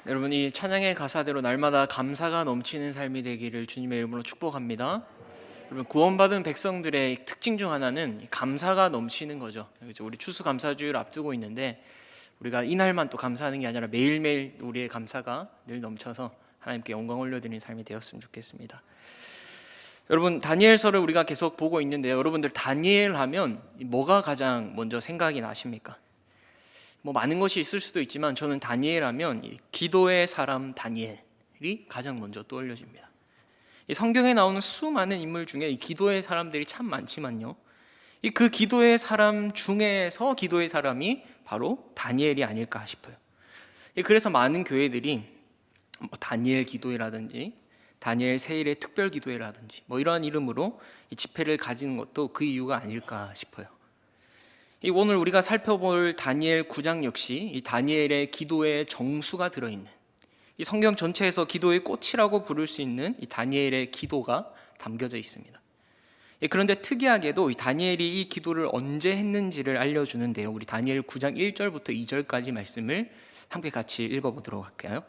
여러분, 이 찬양의 가사대로 날마다 감사가 넘치는 삶이 되기를 주님의 이름으로 축복합니다. 여러분, 구원받은 백성들의 특징 중 하나는 감사가 넘치는 거죠. 그렇죠? 우리 추수감사주의를 앞두고 있는데 우리가 이날만 또 감사하는 게 아니라 매일매일 우리의 감사가 늘 넘쳐서 하나님께 영광 올려드리는 삶이 되었으면 좋겠습니다. 여러분, 다니엘서를 우리가 계속 보고 있는데 여러분들 다니엘 하면 뭐가 가장 먼저 생각이 나십니까? 많은 것이 있을 수도 있지만 저는 다니엘 하면 기도의 사람 다니엘이 가장 먼저 떠올려집니다. 이 성경에 나오는 수많은 인물 중에 이 기도의 사람들이 참 많지만요, 그 기도의 사람 중에서 기도의 사람이 바로 다니엘이 아닐까 싶어요. 그래서 많은 교회들이 다니엘 기도회라든지 다니엘 세일의 특별 기도회라든지 이러한 이름으로 이 집회를 가지는 것도 그 이유가 아닐까 싶어요. 오늘 우리가 살펴볼 다니엘 9장 역시 이 다니엘의 기도의 정수가 들어있는, 이 성경 전체에서 기도의 꽃이라고 부를 수 있는 이 다니엘의 기도가 담겨져 있습니다. 그런데 특이하게도 이 다니엘이 이 기도를 언제 했는지를 알려주는데요, 우리 다니엘 9장 1절부터 2절까지 말씀을 함께 같이 읽어보도록 할까요?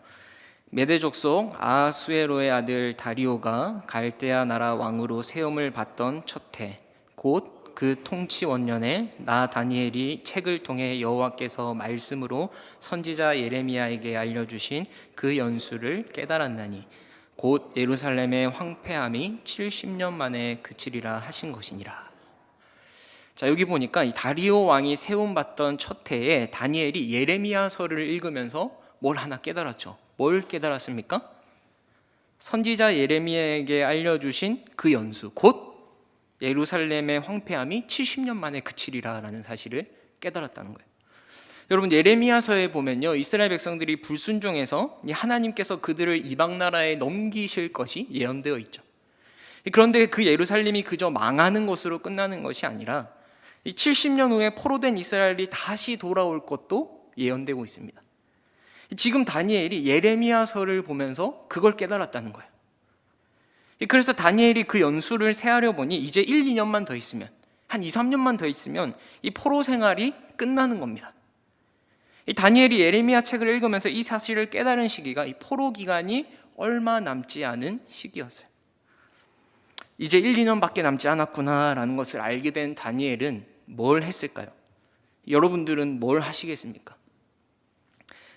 메대 족속 아하수에로의 아들 다리오가 갈대아 나라 왕으로 세움을 받던 첫 해, 곧 그 통치 원년에 나 다니엘이 책을 통해 여호와께서 말씀으로 선지자 예레미야에게 알려주신 그 연수를 깨달았나니 곧 예루살렘의 황폐함이 70년 만에 그치리라 하신 것이니라. 자, 여기 보니까 이 다리오 왕이 세움받던 첫 해에 다니엘이 예레미야서를 읽으면서 뭘 하나 깨달았죠. 뭘 깨달았습니까? 선지자 예레미야에게 알려주신 그 연수, 곧 예루살렘의 황폐함이 70년 만에 그치리라라는 사실을 깨달았다는 거예요. 여러분, 예레미야서에 보면요, 이스라엘 백성들이 불순종해서 하나님께서 그들을 이방 나라에 넘기실 것이 예언되어 있죠. 그런데 그 예루살렘이 그저 망하는 것으로 끝나는 것이 아니라 이 70년 후에 포로된 이스라엘이 다시 돌아올 것도 예언되고 있습니다. 지금 다니엘이 예레미야서를 보면서 그걸 깨달았다는 거예요. 그래서 다니엘이 그 연수를 세하려 보니 이제 1, 2년만 더 있으면, 한 2, 3년만 더 있으면 이 포로 생활이 끝나는 겁니다. 이 다니엘이 예레미야 책을 읽으면서 이 사실을 깨달은 시기가 이 포로 기간이 얼마 남지 않은 시기였어요. 이제 1, 2년밖에 남지 않았구나라는 것을 알게 된 다니엘은 뭘 했을까요? 여러분들은 뭘 하시겠습니까?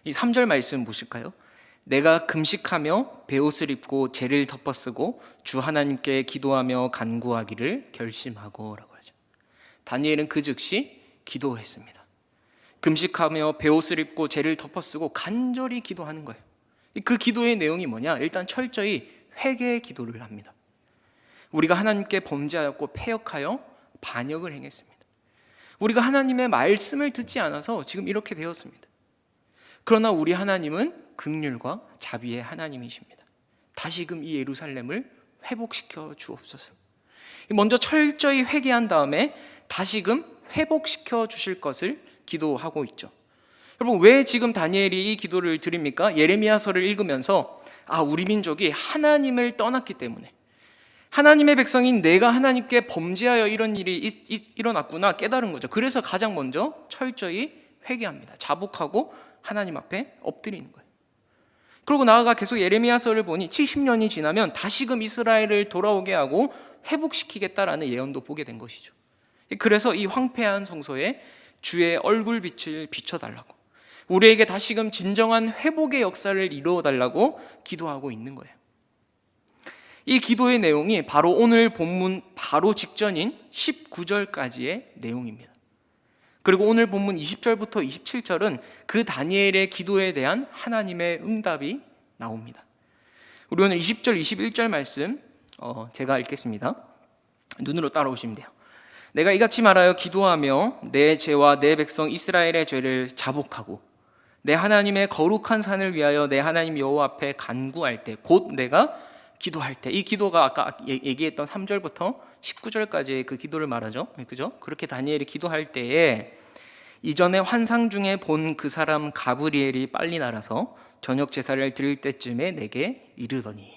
이 3절 말씀 보실까요? 내가 금식하며 베옷을 입고 재를 덮어쓰고 주 하나님께 기도하며 간구하기를 결심하고 라고 하죠. 다니엘은 그 즉시 기도했습니다. 금식하며 베옷을 입고 재를 덮어쓰고 간절히 기도하는 거예요. 그 기도의 내용이 뭐냐? 일단 철저히 회개의 기도를 합니다. 우리가 하나님께 범죄하였고 패역하여 반역을 행했습니다. 우리가 하나님의 말씀을 듣지 않아서 지금 이렇게 되었습니다. 그러나 우리 하나님은 긍휼과 자비의 하나님이십니다. 다시금 이 예루살렘을 회복시켜 주옵소서. 먼저 철저히 회개한 다음에 다시금 회복시켜 주실 것을 기도하고 있죠. 여러분, 왜 지금 다니엘이 이 기도를 드립니까? 예레미야서를 읽으면서 우리 민족이 하나님을 떠났기 때문에, 하나님의 백성인 내가 하나님께 범죄하여 이런 일이 일어났구나 깨달은 거죠. 그래서 가장 먼저 철저히 회개합니다. 자복하고 하나님 앞에 엎드리는 거예요. 그리고 나아가 계속 예레미야서를 보니 70년이 지나면 다시금 이스라엘을 돌아오게 하고 회복시키겠다라는 예언도 보게 된 것이죠. 그래서 이 황폐한 성소에 주의 얼굴빛을 비춰달라고, 우리에게 다시금 진정한 회복의 역사를 이루어달라고 기도하고 있는 거예요. 이 기도의 내용이 바로 오늘 본문 바로 직전인 19절까지의 내용입니다. 그리고 오늘 본문 20절부터 27절은 그 다니엘의 기도에 대한 하나님의 응답이 나옵니다. 우리 오늘 20절, 21절 말씀 제가 읽겠습니다. 눈으로 따라오시면 돼요. 내가 이같이 말하여 기도하며 내 죄와 내 백성 이스라엘의 죄를 자복하고 내 하나님의 거룩한 산을 위하여 내 하나님 여호와 앞에 간구할 때, 곧 내가 기도할 때, 이 기도가 아까 얘기했던 3절부터 19절까지의 그 기도를 말하죠. 그죠? 그렇게 다니엘이 기도할 때에 이전에 환상 중에 본 그 사람 가브리엘이 빨리 날아서 저녁 제사를 드릴 때쯤에 내게 이르더니.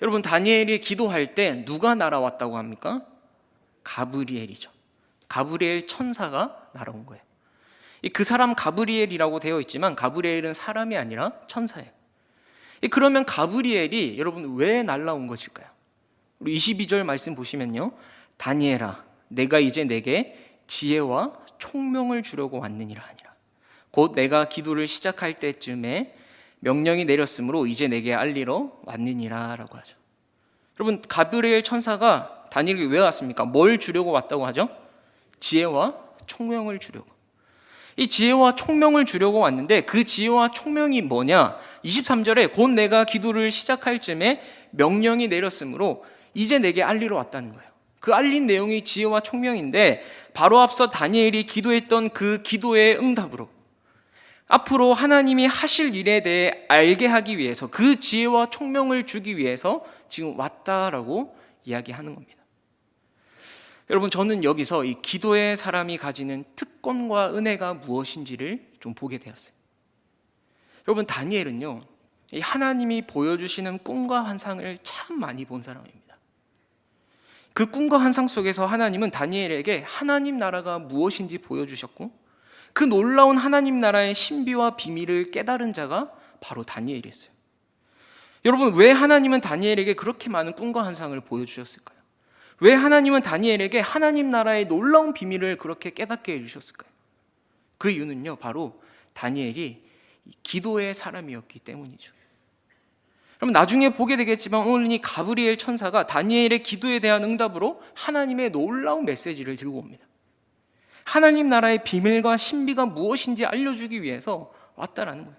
여러분, 다니엘이 기도할 때 누가 날아왔다고 합니까? 가브리엘이죠. 가브리엘 천사가 날아온 거예요. 그 사람 가브리엘이라고 되어 있지만 가브리엘은 사람이 아니라 천사예요. 그러면 가브리엘이 여러분 왜 날라온 것일까요? 우리 22절 말씀 보시면요, 다니엘아 내가 이제 내게 지혜와 총명을 주려고 왔느니라 하니라. 곧 내가 기도를 시작할 때쯤에 명령이 내렸으므로 이제 내게 알리러 왔느니라 라고 하죠. 여러분 가브리엘 천사가 다니엘에게 왜 왔습니까? 뭘 주려고 왔다고 하죠? 지혜와 총명을 주려고. 이 지혜와 총명을 주려고 왔는데 그 지혜와 총명이 뭐냐? 23절에 곧 내가 기도를 시작할 쯤에 명령이 내렸으므로 이제 내게 알리러 왔다는 거예요. 그 알린 내용이 지혜와 총명인데 바로 앞서 다니엘이 기도했던 그 기도의 응답으로 앞으로 하나님이 하실 일에 대해 알게 하기 위해서 그 지혜와 총명을 주기 위해서 지금 왔다라고 이야기하는 겁니다. 여러분 저는 여기서 이 기도의 사람이 가지는 특권과 은혜가 무엇인지를 좀 보게 되었어요. 여러분 다니엘은요, 이 하나님이 보여주시는 꿈과 환상을 참 많이 본 사람입니다. 그 꿈과 환상 속에서 하나님은 다니엘에게 하나님 나라가 무엇인지 보여주셨고 그 놀라운 하나님 나라의 신비와 비밀을 깨달은 자가 바로 다니엘이었어요. 여러분 왜 하나님은 다니엘에게 그렇게 많은 꿈과 환상을 보여주셨을까요? 왜 하나님은 다니엘에게 하나님 나라의 놀라운 비밀을 그렇게 깨닫게 해주셨을까요? 그 이유는요, 바로 다니엘이 기도의 사람이었기 때문이죠. 그럼 나중에 보게 되겠지만 오늘 이 가브리엘 천사가 다니엘의 기도에 대한 응답으로 하나님의 놀라운 메시지를 들고 옵니다. 하나님 나라의 비밀과 신비가 무엇인지 알려주기 위해서 왔다라는 거예요.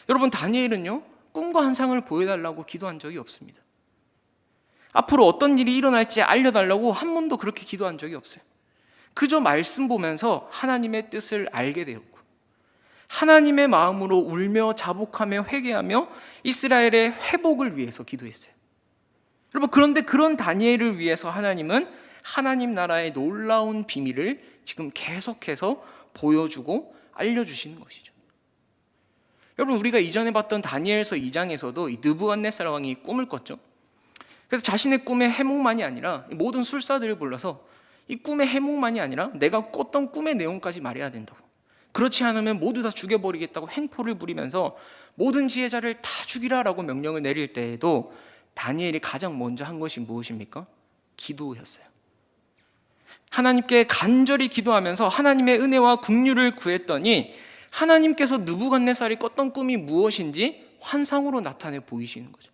여러분 다니엘은요, 꿈과 환상을 보여달라고 기도한 적이 없습니다. 앞으로 어떤 일이 일어날지 알려달라고 한 번도 그렇게 기도한 적이 없어요. 그저 말씀 보면서 하나님의 뜻을 알게 되었고 하나님의 마음으로 울며 자복하며 회개하며 이스라엘의 회복을 위해서 기도했어요. 여러분 그런데 그런 다니엘을 위해서 하나님은 하나님 나라의 놀라운 비밀을 지금 계속해서 보여주고 알려주시는 것이죠. 여러분 우리가 이전에 봤던 다니엘서 2장에서도 이 느부갓네살 왕이 꿈을 꿨죠. 그래서 자신의 꿈의 해몽만이 아니라 모든 술사들을 불러서 이 꿈의 해몽만이 아니라 내가 꿨던 꿈의 내용까지 말해야 된다고, 그렇지 않으면 모두 다 죽여버리겠다고 횡포를 부리면서 모든 지혜자를 다 죽이라라고 명령을 내릴 때에도 다니엘이 가장 먼저 한 것이 무엇입니까? 기도였어요. 하나님께 간절히 기도하면서 하나님의 은혜와 긍휼을 구했더니 하나님께서 느부갓네살이 꿨던 꿈이 무엇인지 환상으로 나타내 보이시는 거죠.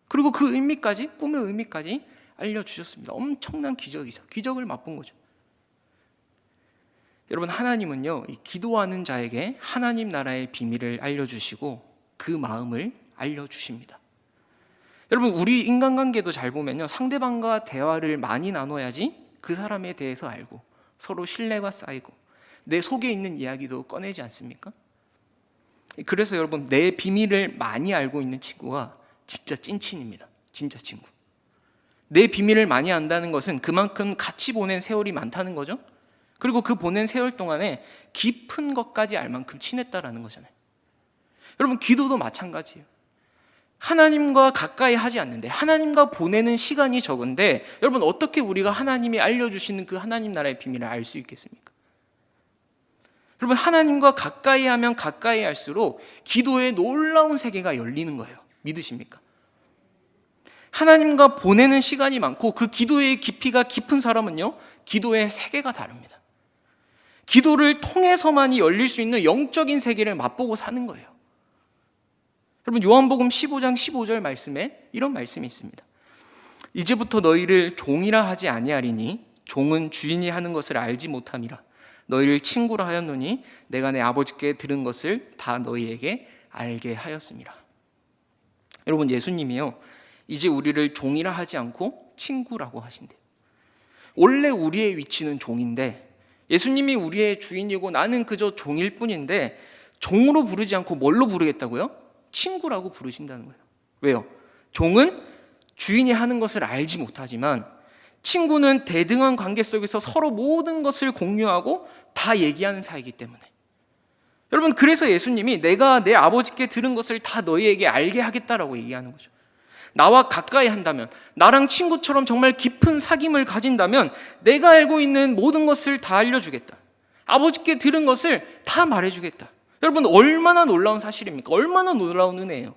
그리고 그 의미까지, 꿈의 의미까지 알려주셨습니다. 엄청난 기적이죠. 기적을 맛본 거죠. 여러분 하나님은요, 이 기도하는 자에게 하나님 나라의 비밀을 알려주시고 그 마음을 알려주십니다. 여러분 우리 인간관계도 잘 보면요, 상대방과 대화를 많이 나눠야지 그 사람에 대해서 알고 서로 신뢰가 쌓이고 내 속에 있는 이야기도 꺼내지 않습니까? 그래서 여러분 내 비밀을 많이 알고 있는 친구가 진짜 찐친입니다. 진짜 친구. 내 비밀을 많이 안다는 것은 그만큼 같이 보낸 세월이 많다는 거죠. 그리고 그 보낸 세월 동안에 깊은 것까지 알 만큼 친했다라는 거잖아요. 여러분 기도도 마찬가지예요. 하나님과 가까이 하지 않는데, 하나님과 보내는 시간이 적은데 여러분 어떻게 우리가 하나님이 알려주시는 그 하나님 나라의 비밀을 알 수 있겠습니까? 여러분 하나님과 가까이 하면 가까이 할수록 기도의 놀라운 세계가 열리는 거예요. 믿으십니까? 하나님과 보내는 시간이 많고 그 기도의 깊이가 깊은 사람은요, 기도의 세계가 다릅니다. 기도를 통해서만이 열릴 수 있는 영적인 세계를 맛보고 사는 거예요. 여러분 요한복음 15장 15절 말씀에 이런 말씀이 있습니다. 이제부터 너희를 종이라 하지 아니하리니 종은 주인이 하는 것을 알지 못함이라. 너희를 친구라 하였노니 내가 내 아버지께 들은 것을 다 너희에게 알게 하였음이라. 여러분 예수님이요, 이제 우리를 종이라 하지 않고 친구라고 하신대요. 원래 우리의 위치는 종인데 예수님이 우리의 주인이고 나는 그저 종일 뿐인데 종으로 부르지 않고 뭘로 부르겠다고요? 친구라고 부르신다는 거예요. 왜요? 종은 주인이 하는 것을 알지 못하지만 친구는 대등한 관계 속에서 서로 모든 것을 공유하고 다 얘기하는 사이이기 때문에. 여러분 그래서 예수님이 내가 내 아버지께 들은 것을 다 너희에게 알게 하겠다라고 얘기하는 거죠. 나와 가까이 한다면, 나랑 친구처럼 정말 깊은 사귐을 가진다면 내가 알고 있는 모든 것을 다 알려주겠다. 아버지께 들은 것을 다 말해주겠다. 여러분, 얼마나 놀라운 사실입니까? 얼마나 놀라운 은혜예요.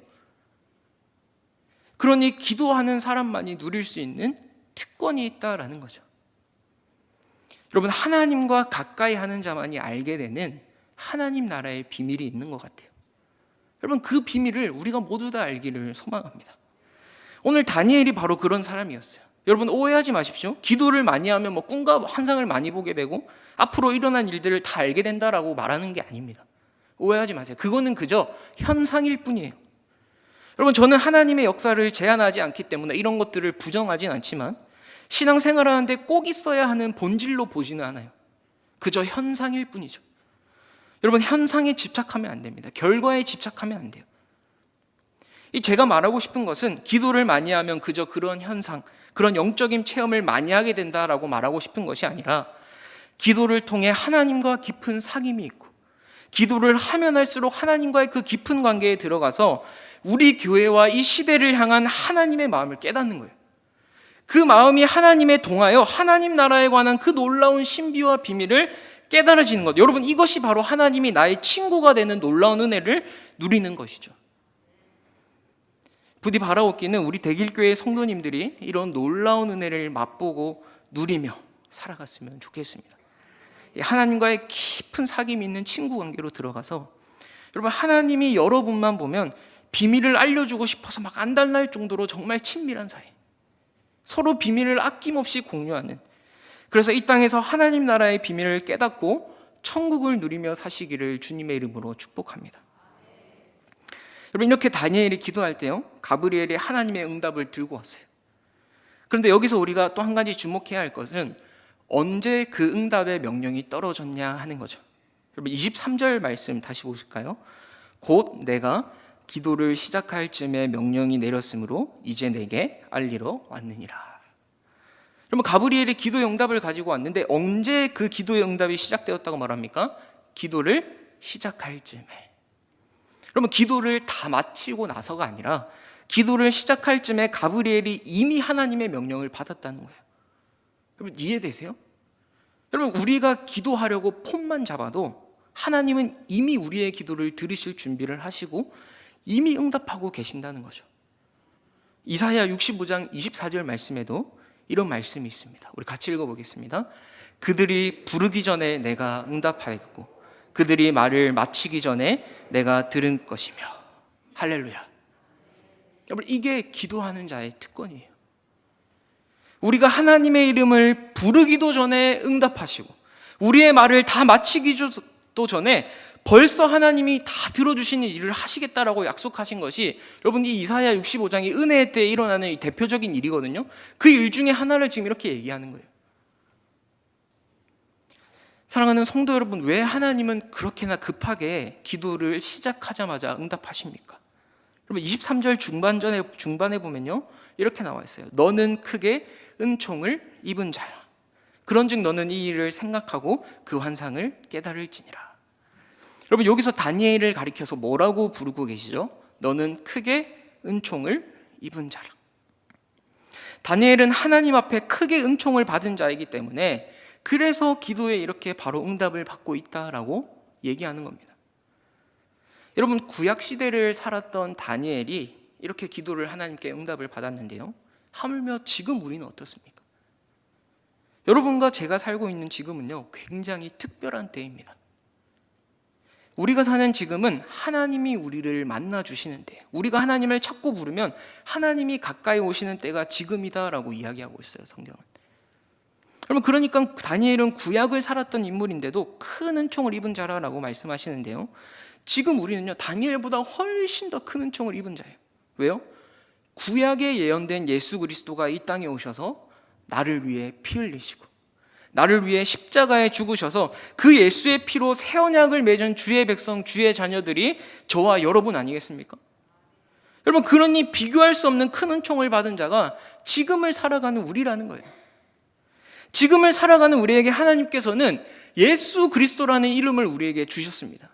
그러니 기도하는 사람만이 누릴 수 있는 특권이 있다라는 거죠. 여러분, 하나님과 가까이 하는 자만이 알게 되는 하나님 나라의 비밀이 있는 것 같아요. 여러분, 그 비밀을 우리가 모두 다 알기를 소망합니다. 오늘 다니엘이 바로 그런 사람이었어요. 여러분, 오해하지 마십시오. 기도를 많이 하면 꿈과 환상을 많이 보게 되고 앞으로 일어난 일들을 다 알게 된다라고 말하는 게 아닙니다. 오해하지 마세요. 그거는 그저 현상일 뿐이에요. 여러분, 저는 하나님의 역사를 제한하지 않기 때문에 이런 것들을 부정하진 않지만 신앙생활하는데 꼭 있어야 하는 본질로 보지는 않아요. 그저 현상일 뿐이죠. 여러분, 현상에 집착하면 안 됩니다. 결과에 집착하면 안 돼요. 제가 말하고 싶은 것은 기도를 많이 하면 그저 그런 현상, 그런 영적인 체험을 많이 하게 된다라고 말하고 싶은 것이 아니라 기도를 통해 하나님과 깊은 사귐이 있고 기도를 하면 할수록 하나님과의 그 깊은 관계에 들어가서 우리 교회와 이 시대를 향한 하나님의 마음을 깨닫는 거예요. 그 마음이 하나님에 동하여 하나님 나라에 관한 그 놀라운 신비와 비밀을 깨달아지는 것. 여러분, 이것이 바로 하나님이 나의 친구가 되는 놀라운 은혜를 누리는 것이죠. 부디 바라옵기는 우리 대길교회 성도님들이 이런 놀라운 은혜를 맛보고 누리며 살아갔으면 좋겠습니다. 하나님과의 깊은 사귐이 있는 친구 관계로 들어가서 여러분, 하나님이 여러분만 보면 비밀을 알려주고 싶어서 막 안달날 정도로 정말 친밀한 사이, 서로 비밀을 아낌없이 공유하는, 그래서 이 땅에서 하나님 나라의 비밀을 깨닫고 천국을 누리며 사시기를 주님의 이름으로 축복합니다. 여러분, 이렇게 다니엘이 기도할 때요, 가브리엘이 하나님의 응답을 들고 왔어요. 그런데 여기서 우리가 또 한 가지 주목해야 할 것은 언제 그 응답의 명령이 떨어졌냐 하는 거죠. 여러분, 23절 말씀 다시 보실까요? 곧 내가 기도를 시작할 즈음에 명령이 내렸으므로 이제 내게 알리러 왔느니라. 여러분, 가브리엘이 기도의 응답을 가지고 왔는데 언제 그 기도의 응답이 시작되었다고 말합니까? 기도를 시작할 즈음에. 여러분, 기도를 다 마치고 나서가 아니라 기도를 시작할 즈음에 가브리엘이 이미 하나님의 명령을 받았다는 거예요. 여러분, 이해되세요? 여러분, 우리가 기도하려고 폰만 잡아도 하나님은 이미 우리의 기도를 들으실 준비를 하시고 이미 응답하고 계신다는 거죠. 이사야 65장 24절 말씀에도 이런 말씀이 있습니다. 우리 같이 읽어보겠습니다. 그들이 부르기 전에 내가 응답하였고 그들이 말을 마치기 전에 내가 들은 것이며. 할렐루야. 여러분, 이게 기도하는 자의 특권이에요. 우리가 하나님의 이름을 부르기도 전에 응답하시고 우리의 말을 다 마치기도 전에 벌써 하나님이 다 들어주시는 일을 하시겠다라고 약속하신 것이, 여러분, 이 이사야 65장이 은혜의 때에 일어나는 이 대표적인 일이거든요. 그 일 중에 하나를 지금 이렇게 얘기하는 거예요. 사랑하는 성도 여러분, 왜 하나님은 그렇게나 급하게 기도를 시작하자마자 응답하십니까? 여러분, 23절 중반에 보면요, 이렇게 나와 있어요. 너는 크게 은총을 입은 자야. 그런즉 너는 이 일을 생각하고 그 환상을 깨달을지니라. 여러분, 여기서 다니엘을 가리켜서 뭐라고 부르고 계시죠? 너는 크게 은총을 입은 자라. 다니엘은 하나님 앞에 크게 은총을 받은 자이기 때문에 그래서 기도에 이렇게 바로 응답을 받고 있다라고 얘기하는 겁니다. 여러분, 구약 시대를 살았던 다니엘이 이렇게 기도를 하나님께 응답을 받았는데요, 하물며 지금 우리는 어떻습니까? 여러분과 제가 살고 있는 지금은요, 굉장히 특별한 때입니다. 우리가 사는 지금은 하나님이 우리를 만나주시는 때, 우리가 하나님을 찾고 부르면 하나님이 가까이 오시는 때가 지금이다라고 이야기하고 있어요, 성경은. 여러분, 그러니까 다니엘은 구약을 살았던 인물인데도 큰 은총을 입은 자라고 말씀하시는데요, 지금 우리는요, 다니엘보다 훨씬 더 큰 은총을 입은 자예요. 왜요? 구약에 예언된 예수 그리스도가 이 땅에 오셔서 나를 위해 피 흘리시고 나를 위해 십자가에 죽으셔서 그 예수의 피로 새 언약을 맺은 주의 백성, 주의 자녀들이 저와 여러분 아니겠습니까? 여러분, 그러니 비교할 수 없는 큰 은총을 받은 자가 지금을 살아가는 우리라는 거예요. 지금을 살아가는 우리에게 하나님께서는 예수 그리스도라는 이름을 우리에게 주셨습니다.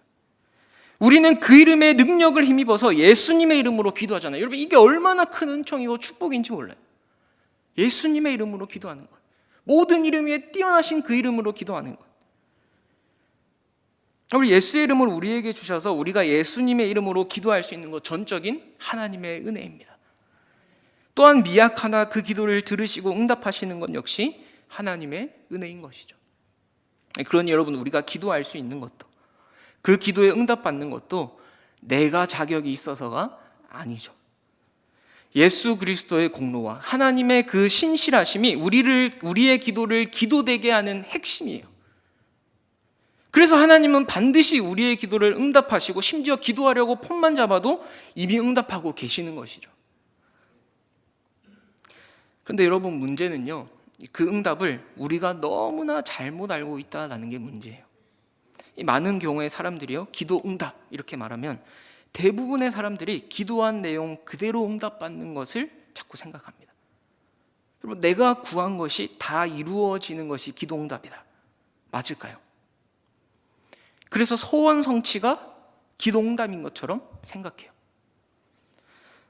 우리는 그 이름의 능력을 힘입어서 예수님의 이름으로 기도하잖아요. 여러분, 이게 얼마나 큰 은총이고 축복인지 몰라요. 예수님의 이름으로 기도하는 것, 모든 이름 위에 뛰어나신 그 이름으로 기도하는 것. 우리 예수의 이름을 우리에게 주셔서 우리가 예수님의 이름으로 기도할 수 있는 것, 전적인 하나님의 은혜입니다. 또한 미약하나 그 기도를 들으시고 응답하시는 것 역시 하나님의 은혜인 것이죠. 그러니 여러분, 우리가 기도할 수 있는 것도, 그 기도에 응답받는 것도 내가 자격이 있어서가 아니죠. 예수 그리스도의 공로와 하나님의 그 신실하심이 우리의 기도를 기도되게 하는 핵심이에요. 그래서 하나님은 반드시 우리의 기도를 응답하시고, 심지어 기도하려고 폰만 잡아도 이미 응답하고 계시는 것이죠. 그런데 여러분, 문제는요, 그 응답을 우리가 너무나 잘못 알고 있다는 게 문제예요. 이 많은 경우에 사람들이요, 기도 응답 이렇게 말하면 대부분의 사람들이 기도한 내용 그대로 응답받는 것을 자꾸 생각합니다. 여러분, 내가 구한 것이 다 이루어지는 것이 기도 응답이다. 맞을까요? 그래서 소원 성취가 기도 응답인 것처럼 생각해요.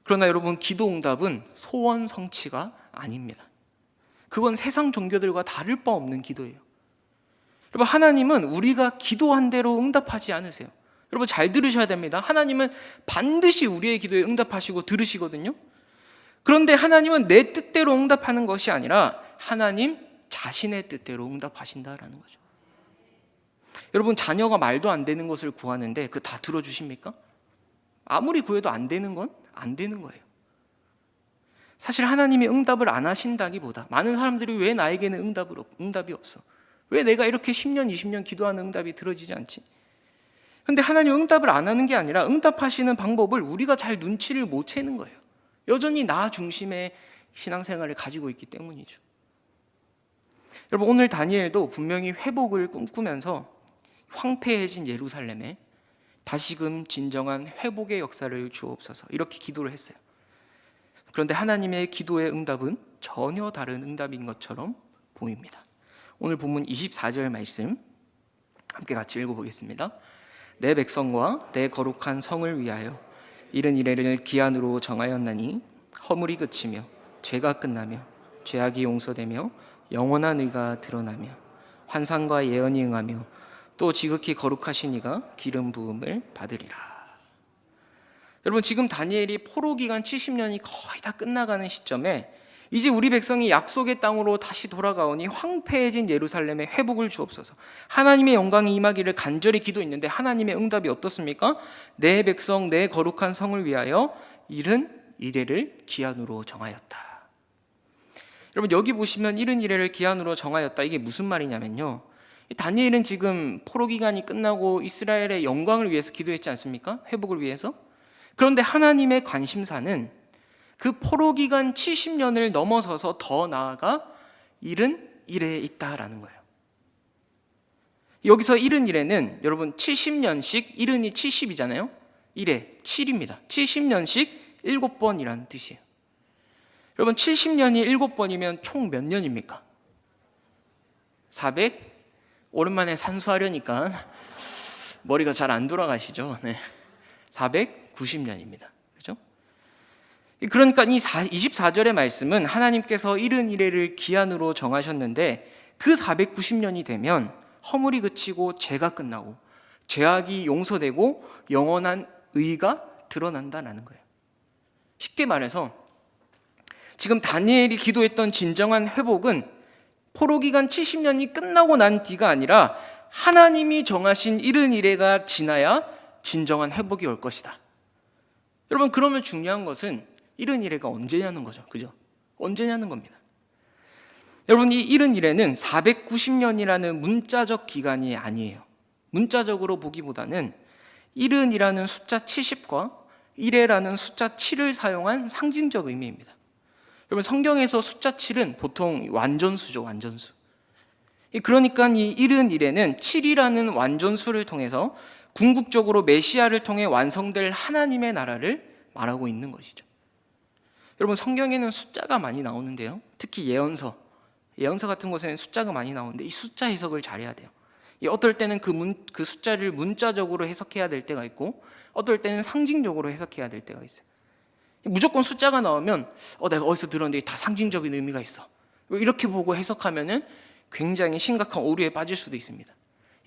그러나 여러분, 기도 응답은 소원 성취가 아닙니다. 그건 세상 종교들과 다를 바 없는 기도예요. 여러분, 하나님은 우리가 기도한 대로 응답하지 않으세요. 여러분, 잘 들으셔야 됩니다. 하나님은 반드시 우리의 기도에 응답하시고 들으시거든요. 그런데 하나님은 내 뜻대로 응답하는 것이 아니라 하나님 자신의 뜻대로 응답하신다라는 거죠. 여러분, 자녀가 말도 안 되는 것을 구하는데 그 다 들어주십니까? 아무리 구해도 안 되는 건 안 되는 거예요. 사실 하나님이 응답을 안 하신다기보다, 많은 사람들이 왜 나에게는 응답이 없어? 왜 내가 이렇게 10년, 20년 기도하는 응답이 들어지지 않지? 그런데 하나님 응답을 안 하는 게 아니라 응답하시는 방법을 우리가 잘 눈치를 못 채는 거예요. 여전히 나 중심의 신앙생활을 가지고 있기 때문이죠. 여러분, 오늘 다니엘도 분명히 회복을 꿈꾸면서 황폐해진 예루살렘에 다시금 진정한 회복의 역사를 주옵소서, 이렇게 기도를 했어요. 그런데 하나님의 기도의 응답은 전혀 다른 응답인 것처럼 보입니다. 오늘 본문 24절 말씀 함께 같이 읽어보겠습니다. 내 백성과 내 거룩한 성을 위하여 이른 이래를 기한으로 정하였나니 허물이 그치며 죄가 끝나며 죄악이 용서되며 영원한 의가 드러나며 환상과 예언이 응하며 또 지극히 거룩하신 이가 기름 부음을 받으리라. 여러분, 지금 다니엘이 포로 기간 70년이 거의 다 끝나가는 시점에 이제 우리 백성이 약속의 땅으로 다시 돌아가오니 황폐해진 예루살렘에 회복을 주옵소서, 하나님의 영광이 임하기를 간절히 기도했는데 하나님의 응답이 어떻습니까? 내 백성 내 거룩한 성을 위하여 이른 이래를 기한으로 정하였다. 여러분, 여기 보시면 이른 이래를 기한으로 정하였다, 이게 무슨 말이냐면요, 다니엘은 지금 포로 기간이 끝나고 이스라엘의 영광을 위해서 기도했지 않습니까? 회복을 위해서. 그런데 하나님의 관심사는 그 포로 기간 70년을 넘어서서 더 나아가 이른 이래에 있다라는 거예요. 여기서 이른 이래는 여러분 70년씩, 이른이 70이잖아요. 이래 7입니다. 70년씩 7번이라는 뜻이에요. 여러분, 70년이 7번이면 총 몇 년입니까? 400? 오랜만에 산수하려니까 머리가 잘 안 돌아가시죠? 네. 490년입니다. 그죠? 그러니까 이 24절의 말씀은 하나님께서 이른 이래를 기한으로 정하셨는데 그 490년이 되면 허물이 그치고 죄가 끝나고 죄악이 용서되고 영원한 의가 드러난다는 거예요. 쉽게 말해서 지금 다니엘이 기도했던 진정한 회복은 포로 기간 70년이 끝나고 난 뒤가 아니라 하나님이 정하신 이른 이래가 지나야 진정한 회복이 올 것이다. 여러분, 그러면 중요한 것은 이른 이래가 언제냐는 거죠. 그죠? 언제냐는 겁니다. 여러분, 이 이른 이래는 490년이라는 문자적 기간이 아니에요. 문자적으로 보기보다는 이른이라는 숫자 70과 이래라는 숫자 7을 사용한 상징적 의미입니다. 여러분, 성경에서 숫자 7은 보통 완전수죠, 완전수. 그러니까 이 이른 이래는 7이라는 완전수를 통해서 궁극적으로 메시아를 통해 완성될 하나님의 나라를 말하고 있는 것이죠. 여러분, 성경에는 숫자가 많이 나오는데요, 특히 예언서 같은 곳에는 숫자가 많이 나오는데 이 숫자 해석을 잘해야 돼요. 어떨 때는 그 숫자를 문자적으로 해석해야 될 때가 있고 어떨 때는 상징적으로 해석해야 될 때가 있어요. 무조건 숫자가 나오면 내가 어디서 들었는데 다 상징적인 의미가 있어, 이렇게 보고 해석하면은 굉장히 심각한 오류에 빠질 수도 있습니다.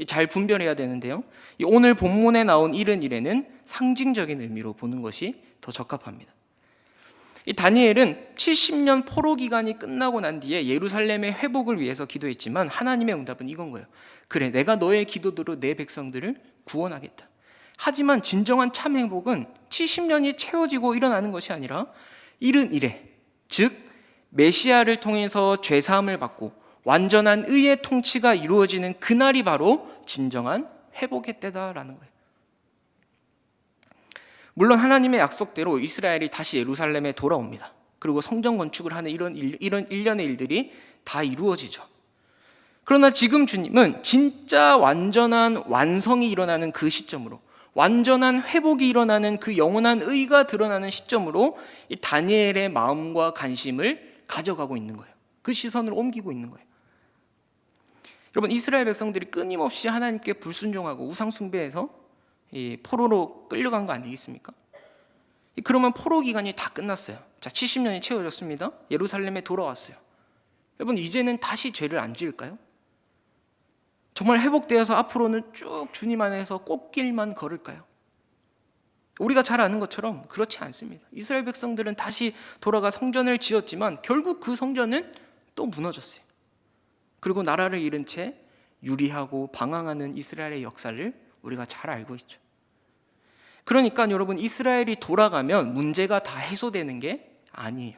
잘 분별해야 되는데요. 이 오늘 본문에 나온 이른 이래는 상징적인 의미로 보는 것이 더 적합합니다. 이 다니엘은 70년 포로 기간이 끝나고 난 뒤에 예루살렘의 회복을 위해서 기도했지만 하나님의 응답은 이건 거예요. 그래, 내가 너의 기도대로 내 백성들을 구원하겠다. 하지만 진정한 참 행복은 70년이 채워지고 일어나는 것이 아니라 이른 이래, 즉 메시아를 통해서 죄사함을 받고 완전한 의의 통치가 이루어지는 그날이 바로 진정한 회복의 때다라는 거예요. 물론 하나님의 약속대로 이스라엘이 다시 예루살렘에 돌아옵니다. 그리고 성전 건축을 하는 이런 일련의 일들이 다 이루어지죠. 그러나 지금 주님은 진짜 완전한 완성이 일어나는 그 시점으로, 완전한 회복이 일어나는 그 영원한 의가 드러나는 시점으로 이 다니엘의 마음과 관심을 가져가고 있는 거예요. 그 시선을 옮기고 있는 거예요. 여러분, 이스라엘 백성들이 끊임없이 하나님께 불순종하고 우상 숭배해서 이 포로로 끌려간 거 아니겠습니까? 그러면 포로 기간이 다 끝났어요. 자, 70년이 채워졌습니다. 예루살렘에 돌아왔어요. 여러분, 이제는 다시 죄를 안 지을까요? 정말 회복되어서 앞으로는 쭉 주님 안에서 꽃길만 걸을까요? 우리가 잘 아는 것처럼 그렇지 않습니다. 이스라엘 백성들은 다시 돌아가 성전을 지었지만 결국 그 성전은 또 무너졌어요. 그리고 나라를 잃은 채 유리하고 방황하는 이스라엘의 역사를 우리가 잘 알고 있죠. 그러니까 여러분, 이스라엘이 돌아가면 문제가 다 해소되는 게 아니에요.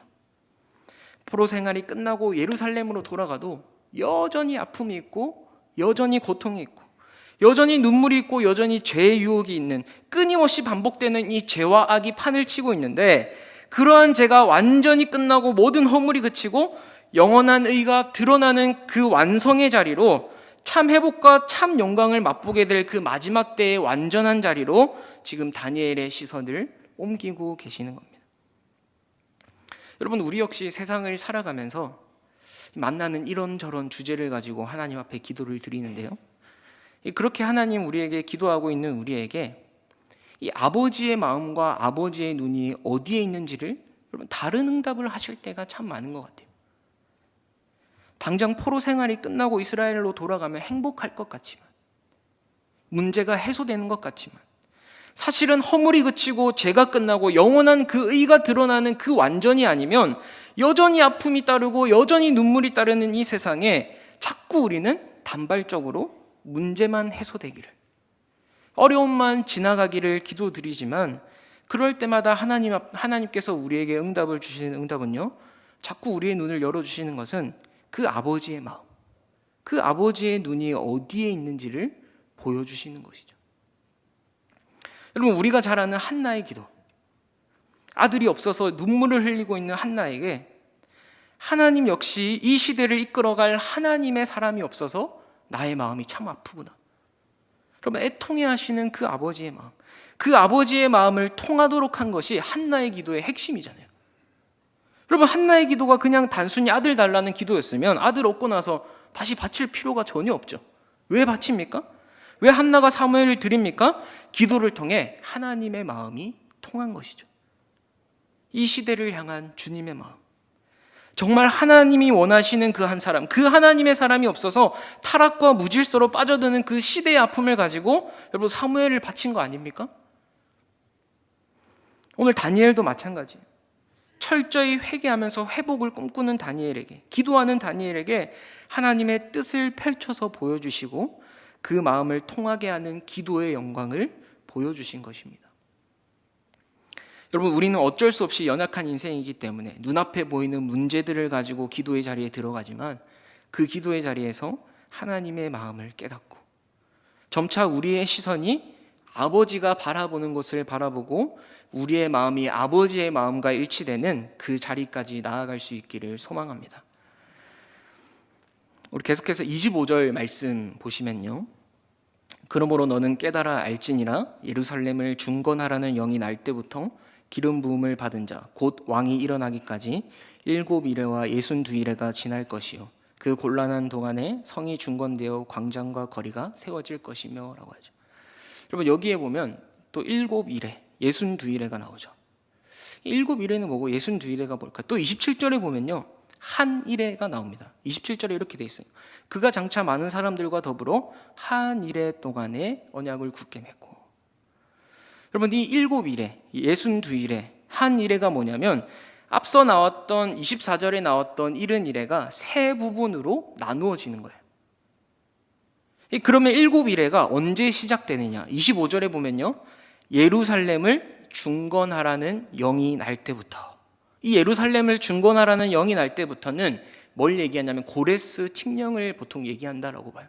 포로 생활이 끝나고 예루살렘으로 돌아가도 여전히 아픔이 있고 여전히 고통이 있고 여전히 눈물이 있고 여전히 죄의 유혹이 있는, 끊임없이 반복되는 이 죄와 악이 판을 치고 있는데, 그러한 죄가 완전히 끝나고 모든 허물이 그치고 영원한 의가 드러나는 그 완성의 자리로, 참 회복과 참 영광을 맛보게 될 그 마지막 때의 완전한 자리로 지금 다니엘의 시선을 옮기고 계시는 겁니다. 여러분, 우리 역시 세상을 살아가면서 만나는 이런저런 주제를 가지고 하나님 앞에 기도를 드리는데요, 그렇게 하나님 우리에게 기도하고 있는 우리에게 이 아버지의 마음과 아버지의 눈이 어디에 있는지를 여러분 다른 응답을 하실 때가 참 많은 것 같아요. 당장 포로 생활이 끝나고 이스라엘로 돌아가면 행복할 것 같지만, 문제가 해소되는 것 같지만, 사실은 허물이 그치고 죄가 끝나고 영원한 그 의가 드러나는 그 완전이 아니면 여전히 아픔이 따르고 여전히 눈물이 따르는 이 세상에 자꾸 우리는 단발적으로 문제만 해소되기를, 어려움만 지나가기를 기도드리지만, 그럴 때마다 하나님께서 우리에게 응답을 주시는 응답은요, 자꾸 우리의 눈을 열어주시는 것은 그 아버지의 마음, 그 아버지의 눈이 어디에 있는지를 보여주시는 것이죠. 여러분, 우리가 잘 아는 한나의 기도, 아들이 없어서 눈물을 흘리고 있는 한나에게 하나님 역시 이 시대를 이끌어갈 하나님의 사람이 없어서 나의 마음이 참 아프구나. 여러분, 애통해 하시는 그 아버지의 마음, 그 아버지의 마음을 통하도록 한 것이 한나의 기도의 핵심이잖아요. 여러분, 한나의 기도가 그냥 단순히 아들 달라는 기도였으면 아들 얻고 나서 다시 바칠 필요가 전혀 없죠. 왜 바칩니까? 왜 한나가 사무엘을 드립니까? 기도를 통해 하나님의 마음이 통한 것이죠. 이 시대를 향한 주님의 마음, 정말 하나님이 원하시는 그 한 사람, 그 하나님의 사람이 없어서 타락과 무질서로 빠져드는 그 시대의 아픔을 가지고 여러분 사무엘을 바친 거 아닙니까? 오늘 다니엘도 마찬가지예요. 철저히 회개하면서 회복을 꿈꾸는 다니엘에게, 기도하는 다니엘에게 하나님의 뜻을 펼쳐서 보여주시고 그 마음을 통하게 하는 기도의 영광을 보여주신 것입니다. 여러분, 우리는 어쩔 수 없이 연약한 인생이기 때문에 눈앞에 보이는 문제들을 가지고 기도의 자리에 들어가지만, 그 기도의 자리에서 하나님의 마음을 깨닫고 점차 우리의 시선이 아버지가 바라보는 것을 바라보고 우리의 마음이 아버지의 마음과 일치되는 그 자리까지 나아갈 수 있기를 소망합니다. 우리 계속해서 25절 말씀 보시면요, 그러므로 너는 깨달아 알지니라 예루살렘을 중건하라는 영이 날 때부터 기름 부음을 받은 자 곧 왕이 일어나기까지 7이레와 62이레가 지날 것이요 그 곤란한 동안에 성이 중건되어 광장과 거리가 세워질 것이며 라고 하죠. 여러분, 여기에 보면 또 7이레, 62이레가 나오죠. 7이레는 뭐고 62이레가 뭘까? 또 27절에 보면요, 한 이레가 나옵니다. 27절에 이렇게 돼 있어요. 그가 장차 많은 사람들과 더불어 한 이레 동안에 언약을 굳게 맺고. 여러분, 이 7이레, 62이레, 한 이레가 뭐냐면 앞서 나왔던 24절에 나왔던 70이레가 세 부분으로 나누어지는 거예요. 그러면 7이레가 언제 시작되느냐? 25절에 보면요, 예루살렘을 중건하라는 영이 날 때부터. 이 예루살렘을 중건하라는 영이 날 때부터는 뭘 얘기하냐면 고레스 칙령을 보통 얘기한다라고 봐요.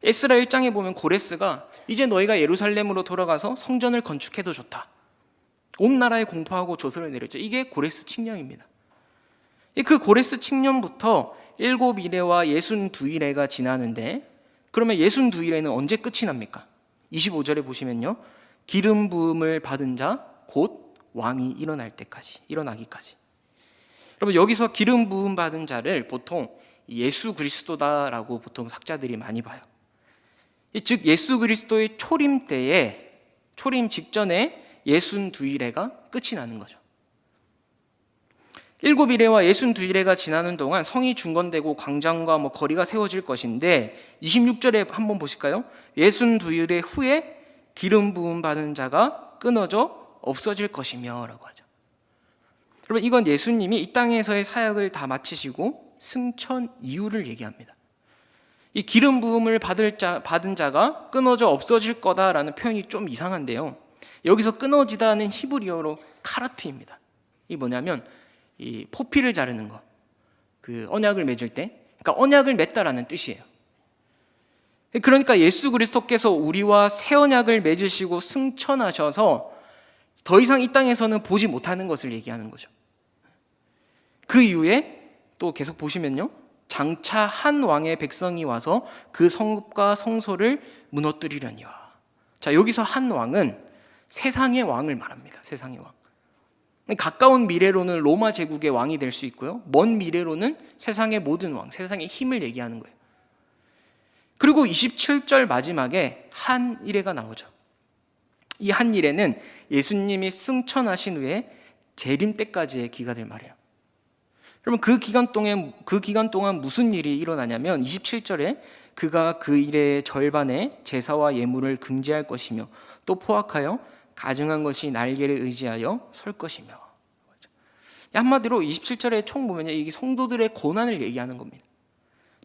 에스라 1장에 보면 고레스가 이제 너희가 예루살렘으로 돌아가서 성전을 건축해도 좋다, 온 나라에 공포하고 조서를 내렸죠. 이게 고레스 칙령입니다. 그 고레스 칙령부터 7이레와 62이레가 지나는데, 그러면 62이레는 언제 끝이 납니까? 25절에 보시면요, 기름 부음을 받은 자 곧 왕이 일어나기까지. 여러분, 여기서 기름 부음 받은 자를 보통 예수 그리스도다라고 보통 학자들이 많이 봐요. 즉 예수 그리스도의 초림 때에, 초림 직전에 62이레가 끝이 나는 거죠. 7이레와 62이레가 지나는 동안 성이 중건되고 광장과 거리가 세워질 것인데, 26절에 한번 보실까요? 62이레 후에 기름 부음 받은 자가 끊어져 없어질 것이며 라고 하죠. 여러분, 이건 예수님이 이 땅에서의 사역을 다 마치시고 승천 이후를 얘기합니다. 이 기름 부음을 받은 자가 끊어져 없어질 거다라는 표현이 좀 이상한데요, 여기서 끊어지다는 히브리어로 카라트입니다. 이 뭐냐면 이 포피를 자르는 거, 그 언약을 맺을 때, 그러니까 언약을 맺다라는 뜻이에요. 그러니까 예수 그리스도께서 우리와 새 언약을 맺으시고 승천하셔서 더 이상 이 땅에서는 보지 못하는 것을 얘기하는 거죠. 그 이후에 또 계속 보시면요, 장차 한 왕의 백성이 와서 그 성읍과 성소를 무너뜨리려니와. 자, 여기서 한 왕은 세상의 왕을 말합니다. 세상의 왕. 가까운 미래로는 로마 제국의 왕이 될 수 있고요, 먼 미래로는 세상의 모든 왕, 세상의 힘을 얘기하는 거예요. 그리고 27절 마지막에 한 이레가 나오죠. 이 한 이레는 예수님이 승천하신 후에 재림 때까지의 기간을 말해요. 여러분, 그 기간 동안 무슨 일이 일어나냐면 27절에 그가 그 일의 절반의 제사와 예물을 금지할 것이며 또 포악하여 가증한 것이 날개를 의지하여 설 것이며. 한마디로 27절에 총 보면 이게 성도들의 고난을 얘기하는 겁니다.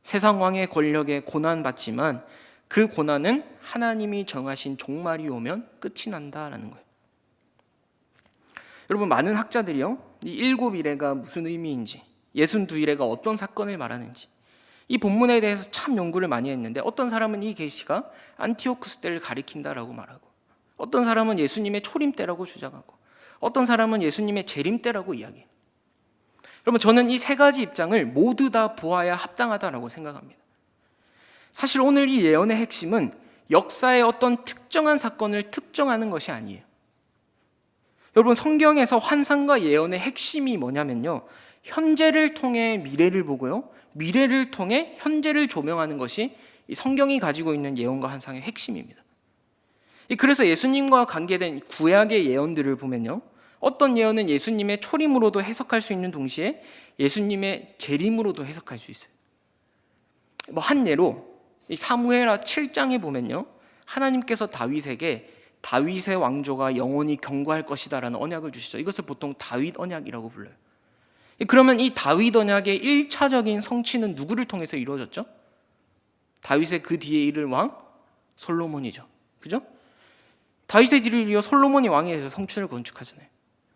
세상 왕의 권력에 고난받지만 그 고난은 하나님이 정하신 종말이 오면 끝이 난다라는 거예요. 여러분, 많은 학자들이요, 이 7이레가 무슨 의미인지, 62이레가 어떤 사건을 말하는지 이 본문에 대해서 참 연구를 많이 했는데, 어떤 사람은 이 계시가 안티오쿠스 때를 가리킨다라고 말하고, 어떤 사람은 예수님의 초림 때라고 주장하고, 어떤 사람은 예수님의 재림 때라고 이야기해요. 여러분, 저는 이 세 가지 입장을 모두 다 보아야 합당하다라고 생각합니다. 사실 오늘 이 예언의 핵심은 역사의 어떤 특정한 사건을 특정하는 것이 아니에요. 여러분, 성경에서 환상과 예언의 핵심이 뭐냐면요, 현재를 통해 미래를 보고요, 미래를 통해 현재를 조명하는 것이 이 성경이 가지고 있는 예언과 환상의 핵심입니다. 그래서 예수님과 관계된 구약의 예언들을 보면요, 어떤 예언은 예수님의 초림으로도 해석할 수 있는 동시에 예수님의 재림으로도 해석할 수 있어요. 한 예로 이 사무엘하 7장에 보면요, 하나님께서 다윗에게 다윗의 왕조가 영원히 경고할 것이다라는 언약을 주시죠. 이것을 보통 다윗 언약이라고 불러요. 그러면 이 다윗 언약의 1차적인 성취는 누구를 통해서 이루어졌죠? 다윗의 그 뒤에 이를 왕 솔로몬이죠. 그죠? 다윗의 뒤를 이어 솔로몬이 왕이 돼서 성춘을 건축하잖아요.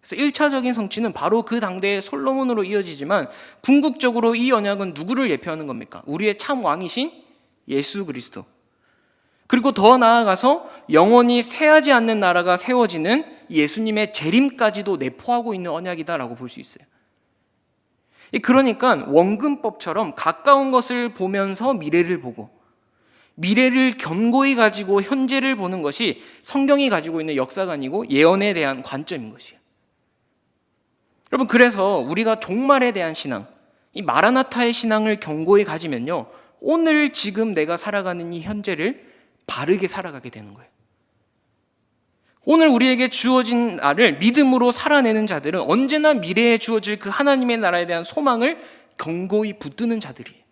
그래서 1차적인 성취는 바로 그 당대의 솔로몬으로 이어지지만, 궁극적으로 이 언약은 누구를 예표하는 겁니까? 우리의 참 왕이신 예수 그리스도, 그리고 더 나아가서 영원히 쇠하지 않는 나라가 세워지는 예수님의 재림까지도 내포하고 있는 언약이다라고 볼 수 있어요. 그러니까 원근법처럼 가까운 것을 보면서 미래를 보고, 미래를 견고히 가지고 현재를 보는 것이 성경이 가지고 있는 역사관이고 예언에 대한 관점인 것이에요. 여러분, 그래서 우리가 종말에 대한 신앙, 이 마라나타의 신앙을 견고히 가지면요, 오늘 지금 내가 살아가는 이 현재를 바르게 살아가게 되는 거예요. 오늘 우리에게 주어진 날을 믿음으로 살아내는 자들은 언제나 미래에 주어질 그 하나님의 나라에 대한 소망을 견고히 붙드는 자들이에요.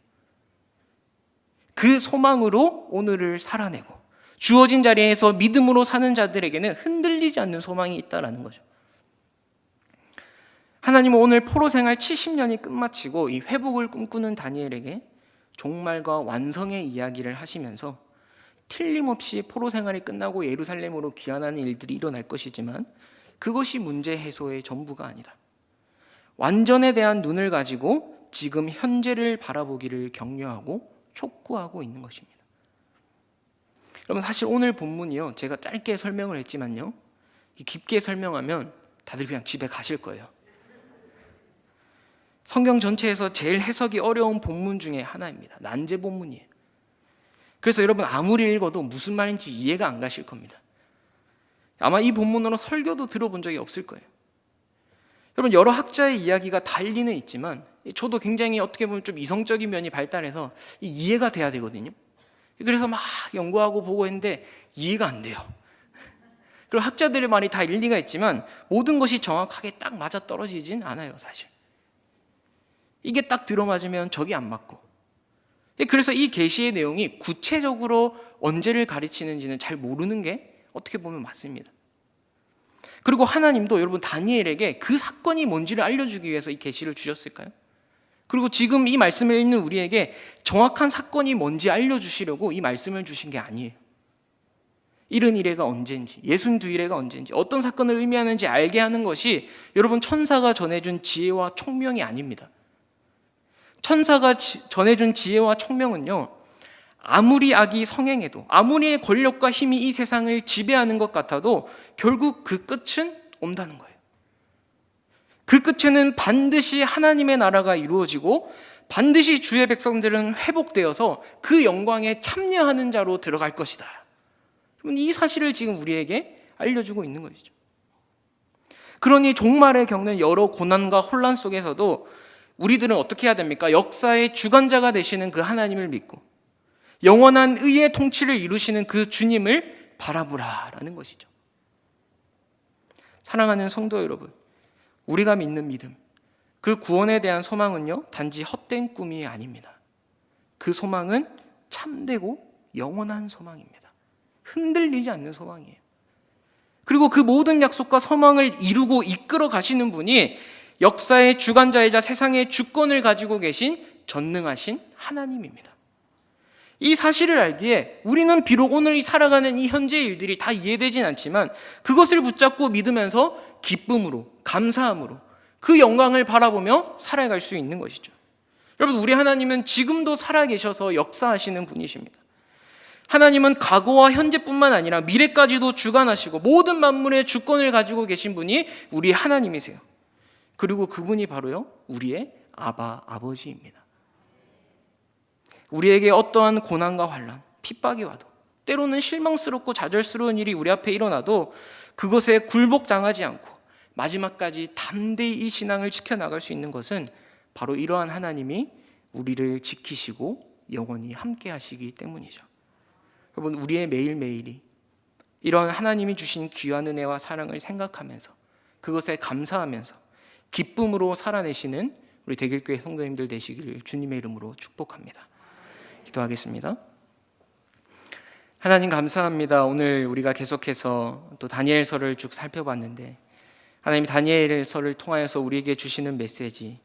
그 소망으로 오늘을 살아내고 주어진 자리에서 믿음으로 사는 자들에게는 흔들리지 않는 소망이 있다는 거죠. 하나님은 오늘 포로 생활 70년이 끝마치고 이 회복을 꿈꾸는 다니엘에게 종말과 완성의 이야기를 하시면서 틀림없이 포로 생활이 끝나고 예루살렘으로 귀환하는 일들이 일어날 것이지만 그것이 문제 해소의 전부가 아니다. 완전에 대한 눈을 가지고 지금 현재를 바라보기를 격려하고 촉구하고 있는 것입니다. 여러분, 사실 오늘 본문이요, 제가 짧게 설명을 했지만요, 깊게 설명하면 다들 그냥 집에 가실 거예요. 성경 전체에서 제일 해석이 어려운 본문 중에 하나입니다. 난제 본문이에요. 그래서 여러분 아무리 읽어도 무슨 말인지 이해가 안 가실 겁니다. 아마 이 본문으로 설교도 들어본 적이 없을 거예요. 여러분, 여러 학자의 이야기가 달리는 있지만 저도 굉장히 어떻게 보면 좀 이성적인 면이 발달해서 이해가 돼야 되거든요. 그래서 막 연구하고 보고 했는데 이해가 안 돼요. 그리고 학자들의 말이 다 일리가 있지만 모든 것이 정확하게 딱 맞아떨어지진 않아요, 사실. 이게 딱 들어맞으면 저기 안 맞고. 그래서 이 계시의 내용이 구체적으로 언제를 가르치는지는 잘 모르는 게 어떻게 보면 맞습니다. 그리고 하나님도 여러분 다니엘에게 그 사건이 뭔지를 알려주기 위해서 이 계시를 주셨을까요? 그리고 지금 이 말씀을 읽는 우리에게 정확한 사건이 뭔지 알려주시려고 이 말씀을 주신 게 아니에요. 72일가 언제인지, 62일가 언제인지, 어떤 사건을 의미하는지 알게 하는 것이 여러분 천사가 전해준 지혜와 총명이 아닙니다. 천사가 전해준 지혜와 총명은요, 아무리 악이 성행해도, 아무리 권력과 힘이 이 세상을 지배하는 것 같아도 결국 그 끝은 온다는 거예요. 그 끝에는 반드시 하나님의 나라가 이루어지고 반드시 주의 백성들은 회복되어서 그 영광에 참여하는 자로 들어갈 것이다. 이 사실을 지금 우리에게 알려주고 있는 것이죠. 그러니 종말에 겪는 여러 고난과 혼란 속에서도 우리들은 어떻게 해야 됩니까? 역사의 주관자가 되시는 그 하나님을 믿고 영원한 의의 통치를 이루시는 그 주님을 바라보라라는 것이죠. 사랑하는 성도 여러분, 우리가 믿는 믿음, 그 구원에 대한 소망은요, 단지 헛된 꿈이 아닙니다. 그 소망은 참되고 영원한 소망입니다. 흔들리지 않는 소망이에요. 그리고 그 모든 약속과 소망을 이루고 이끌어 가시는 분이 역사의 주관자이자 세상의 주권을 가지고 계신 전능하신 하나님입니다. 이 사실을 알기에 우리는 비록 오늘 살아가는 이 현재의 일들이 다 이해되진 않지만 그것을 붙잡고 믿으면서 기쁨으로, 감사함으로 그 영광을 바라보며 살아갈 수 있는 것이죠. 여러분, 우리 하나님은 지금도 살아계셔서 역사하시는 분이십니다. 하나님은 과거와 현재뿐만 아니라 미래까지도 주관하시고 모든 만물의 주권을 가지고 계신 분이 우리 하나님이세요. 그리고 그분이 바로요, 우리의 아버지입니다. 우리에게 어떠한 고난과 환난, 핍박이 와도, 때로는 실망스럽고 좌절스러운 일이 우리 앞에 일어나도 그것에 굴복당하지 않고 마지막까지 담대히 이 신앙을 지켜나갈 수 있는 것은 바로 이러한 하나님이 우리를 지키시고 영원히 함께 하시기 때문이죠. 여러분, 우리의 매일매일이 이러한 하나님이 주신 귀한 은혜와 사랑을 생각하면서 그것에 감사하면서 기쁨으로 살아내시는 우리 대길교회 성도님들 되시기를 주님의 이름으로 축복합니다. 기도하겠습니다. 하나님 감사합니다. 오늘 우리가 계속해서 또 다니엘서를 쭉 살펴봤는데 하나님 다니엘서를 통하여서 우리에게 주시는 메시지,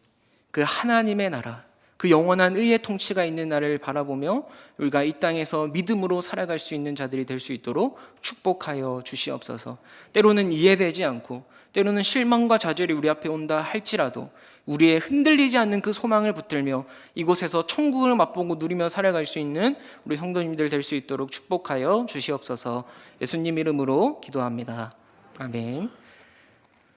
그 하나님의 나라, 그 영원한 의의 통치가 있는 날을 바라보며 우리가 이 땅에서 믿음으로 살아갈 수 있는 자들이 될 수 있도록 축복하여 주시옵소서. 때로는 이해되지 않고 때로는 실망과 좌절이 우리 앞에 온다 할지라도 우리의 흔들리지 않는 그 소망을 붙들며 이곳에서 천국을 맛보고 누리며 살아갈 수 있는 우리 성도님들 될 수 있도록 축복하여 주시옵소서. 예수님 이름으로 기도합니다. 아멘.